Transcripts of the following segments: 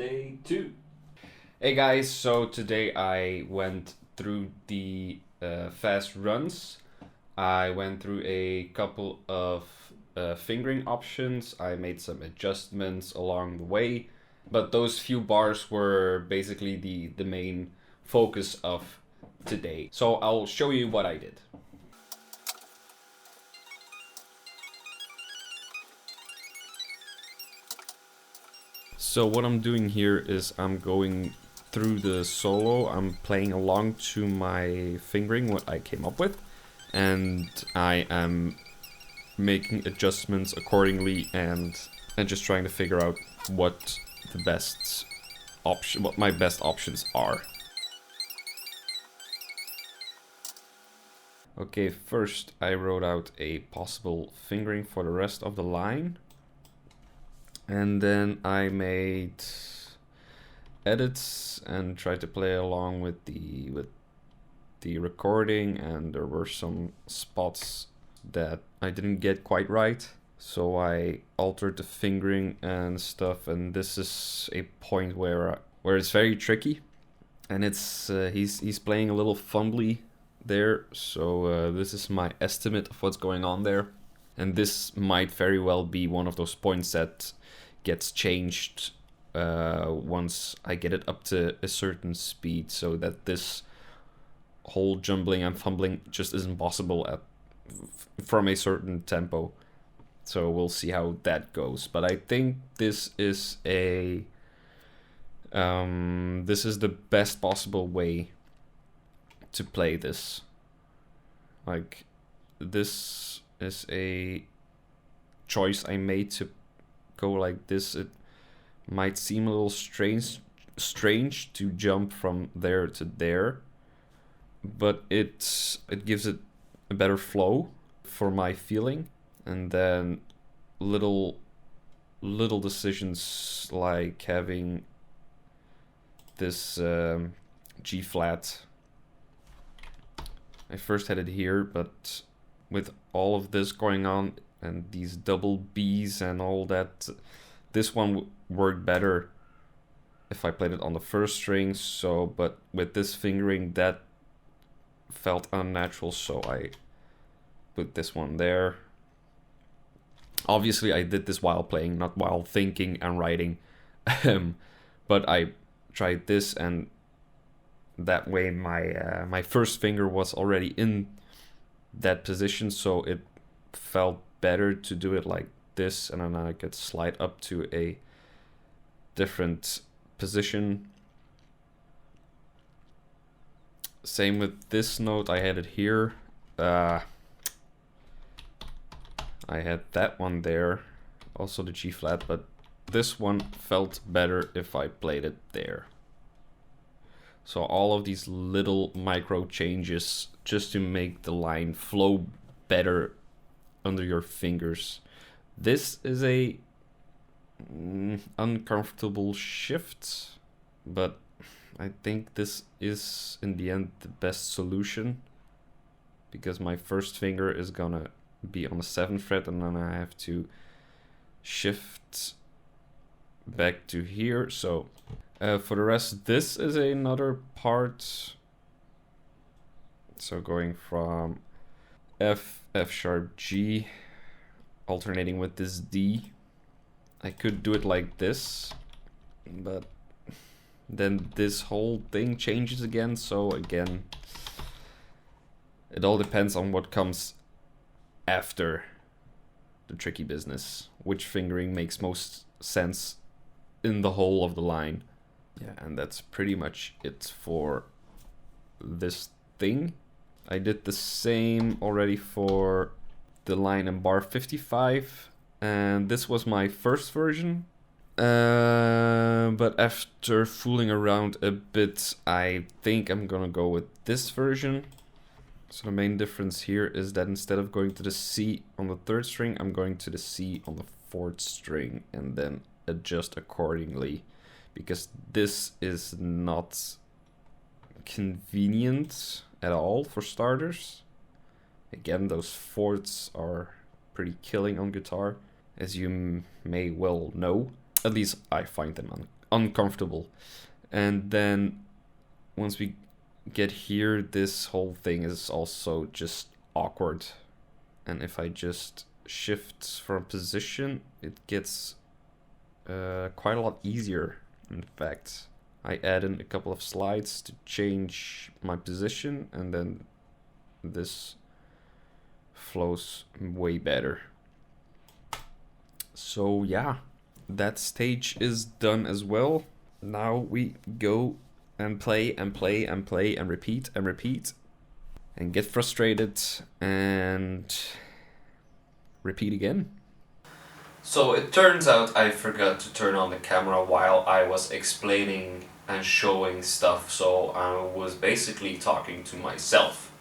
Day 2. Hey guys, so today I went through the fast runs. I went through a couple of fingering options. I made some adjustments along the way, but those few bars were basically the main focus of today. So I'll show you what I did. So what I'm doing here is I'm going through the solo, I'm playing along to my fingering, what I came up with, and I am making adjustments accordingly and just trying to figure out what my best options are. Okay, first I wrote out a possible fingering for the rest of the line. And then I made edits and tried to play along with the recording, and there were some spots that I didn't get quite right. So I altered the fingering and stuff, and this is a point where it's very tricky. And it's he's playing a little fumbly there, so this is my estimate of what's going on there. And this might very well be one of those points that gets changed once I get it up to a certain speed, so that this whole jumbling and fumbling just isn't possible from a certain tempo. So we'll see how that goes. But I think this is the best possible way to play this. Like, this is a choice I made to go like this. It might seem a little strange to jump from there to there, but it gives it a better flow for my feeling. And then little decisions like having this G flat. I first had it here, but with all of this going on and these double B's and all that, this one worked better if I played it on the first string. So, but with this fingering, that felt unnatural, so I put this one there. Obviously, I did this while playing, not while thinking and writing. But I tried this, and that way my first finger was already in that position, so it felt better to do it like this, and then I could slide up to a different position. Same with this note, I had it here. I had that one there, also the G flat, but this one felt better if I played it there. So all of these little micro changes just to make the line flow better under your fingers. This is a uncomfortable shift, but I think this is in the end the best solution, because my first finger is gonna be on the 7th fret, and then I have to shift back to here. So for the rest, this is another part. So going from F, F sharp, G, alternating with this D. I could do it like this, but then this whole thing changes again. So again, it all depends on what comes after the tricky business, which fingering makes most sense in the whole of the line. Yeah, and that's pretty much it for this thing. I did the same already for the line in bar 55, and this was my first version. But after fooling around a bit, I think I'm gonna go with this version. So the main difference here is that instead of going to the C on the 3rd string, I'm going to the C on the 4th string, and then adjust accordingly, because this is not convenient at all for starters. Again, those 4ths are pretty killing on guitar, as you may well know. At least I find them uncomfortable. And then once we get here, this whole thing is also just awkward. And if I just shift from position, it gets quite a lot easier. In fact, I add in a couple of slides to change my position, and then this flows way better. So yeah, that stage is done as well. Now we go and play and play and play and repeat and get frustrated and repeat again. So it turns out I forgot to turn on the camera while I was explaining and showing stuff, so I was basically talking to myself.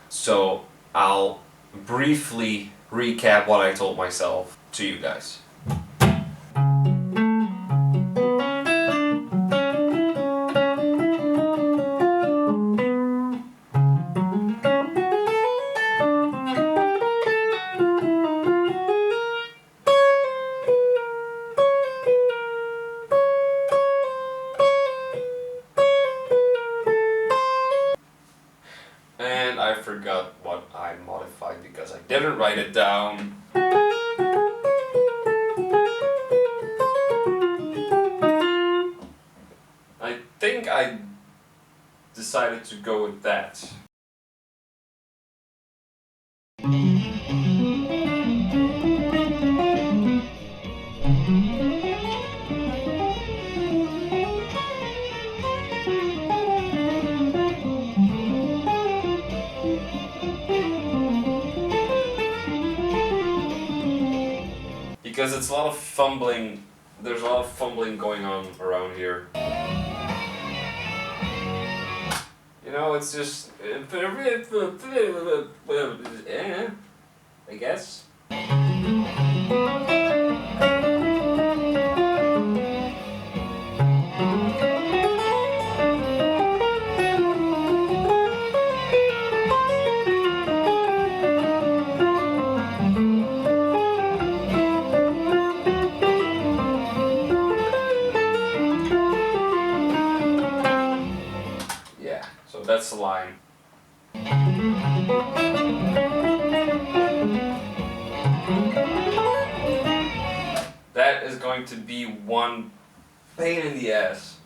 So I'll briefly recap what I told myself to you guys. And I forgot what I modified because I didn't write it down. I think I decided to go with that. Because it's a lot of fumbling, there's a lot of fumbling going on around here. You know, it's just, I guess. So that's the line. That is going to be one pain in the ass.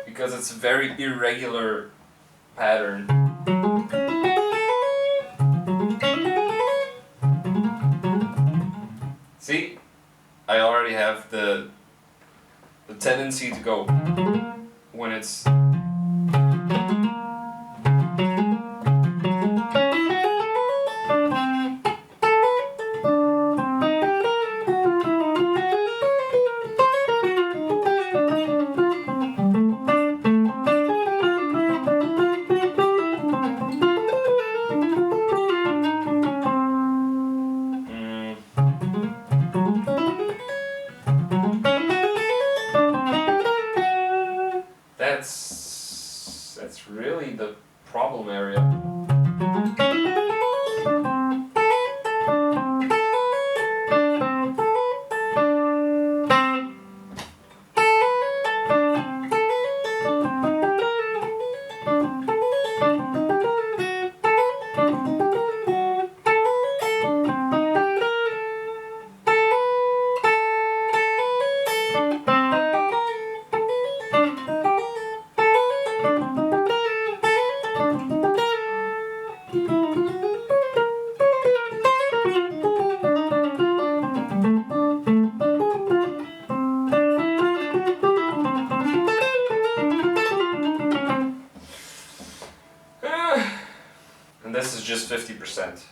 Because it's a very irregular pattern. See? I already have the tendency to go when it's that's really the problem area. And this is just 50%.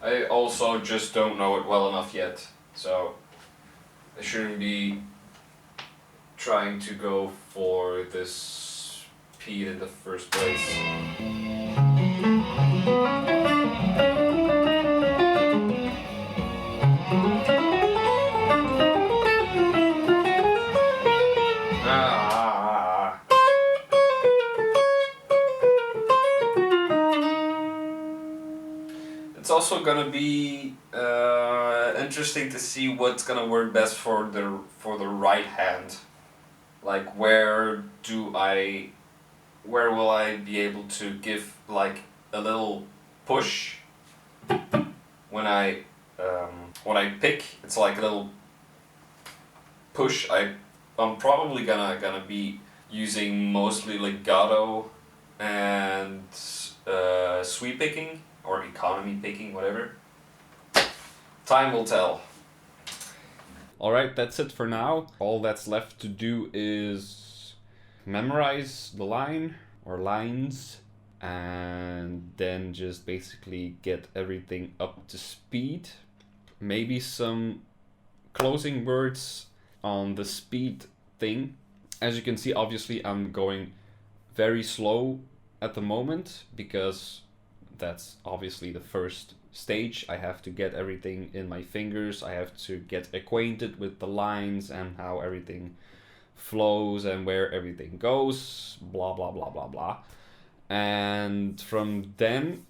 I also just don't know it well enough yet, so I shouldn't be trying to go for this speed in the first place. It's also gonna be interesting to see what's gonna work best for the right hand. Like where will I be able to give like a little push when I pick? It's like a little push. I'm probably gonna be using mostly legato and sweep picking or economy picking, whatever. Time will tell. Alright, that's it for now. All that's left to do is memorize the line or lines and then just basically get everything up to speed. Maybe some closing words on the speed thing. As you can see, obviously I'm going very slow at the moment because that's obviously the first stage. I have to get everything in my fingers. I have to get acquainted with the lines and how everything flows and where everything goes, blah blah blah blah blah. And from then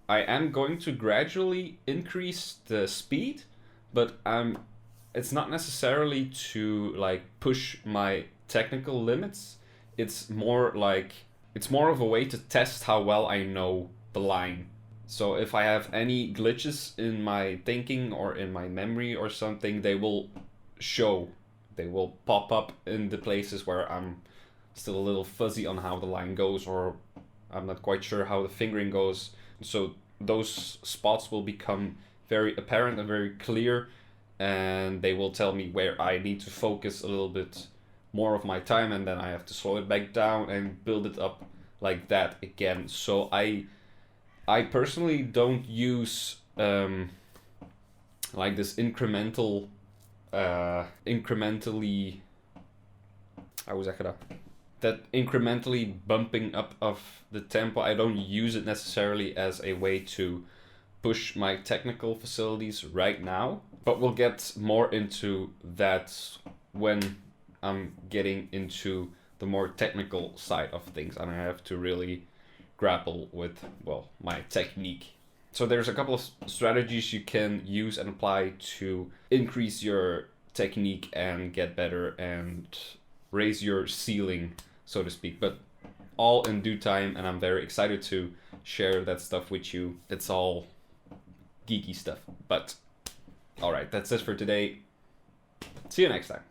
I am going to gradually increase the speed, but it's not necessarily to like push my technical limits. It's more of a way to test how well I know the line. So if I have any glitches in my thinking or in my memory or something, they will show. They will pop up in the places where I'm still a little fuzzy on how the line goes, or I'm not quite sure how the fingering goes. So those spots will become very apparent and very clear, and they will tell me where I need to focus a little bit more of my time, and then I have to slow it back down and build it up like that again. So I personally don't use like this incrementally that incrementally bumping up of the tempo. I don't use it necessarily as a way to push my technical facilities right now, but we'll get more into that when I'm getting into the more technical side of things and I have to really grapple with, well, my technique. So there's a couple of strategies you can use and apply to increase your technique and get better and raise your ceiling, so to speak, but all in due time, and I'm very excited to share that stuff with you. It's all geeky stuff, but all right, that's it for today. See you next time.